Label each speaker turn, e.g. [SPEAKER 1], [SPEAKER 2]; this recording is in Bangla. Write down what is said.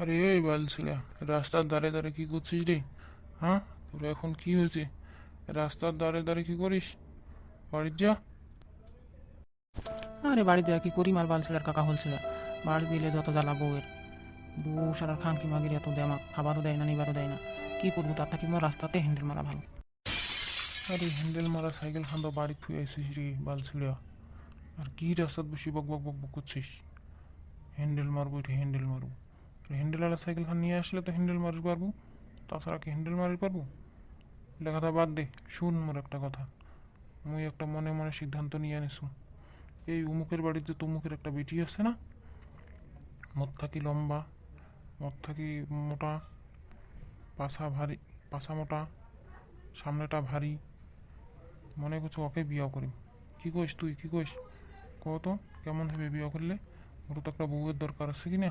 [SPEAKER 1] আরে এই বালছিলা, রাস্তার ধারে ধারে কি করছিস রে? হ্যাঁ, তোর এখন কি হয়েছে? রাস্তার ধারে ধারে কি করিস? বাড়ির যা।
[SPEAKER 2] আরে বাড়ি যা কি করি, মার বালছিলার কাকা হলছিল। বাড়ি দিলে যত জ্বালা বউয়ের। বউ সারার খান কি মাগির এত দেয়, আমাক খাবারও দেয় না, নিবারও দেয় না। কি করবো, তার থাকি মোর রাস্তাতে হ্যান্ডেল মারা ভালো।
[SPEAKER 1] আরে হ্যান্ডেল মারা সাইকেল খান তো বাড়ি থুয়ে আসিস রে বালছিলা। আর কি রাস্তাত বসে বক বক বক বক করছিস? হ্যান্ডেল মারবো, এটা হ্যান্ডেল মারবো। হ্যান্ডেলওয়ালা সাইকেল খান নিয়ে আসলে তো হ্যান্ডেল মারি পারবো, তাছাড়া কি হ্যান্ডেল মারি পারবো? লেখাটা বাদ দে, শুন মোর একটা কথা। মুই একটা মনে মনে সিদ্ধান্ত নিয়ে আনিসু। এই উমুকের বাড়ির যে তমুকের একটা বেটি আছে না, মোর থাকি লম্বা, মোর থাকি মোটা, পাছা ভারী, পাছা মোটা, সামনেটা ভারী, মনে করছো ওকে বিয়া করিম। কি কইস তুই, কি কইস? কত কেমন হবে বিয়া করলে? ওর তো একটা বউয়ের দরকার আছে কি না?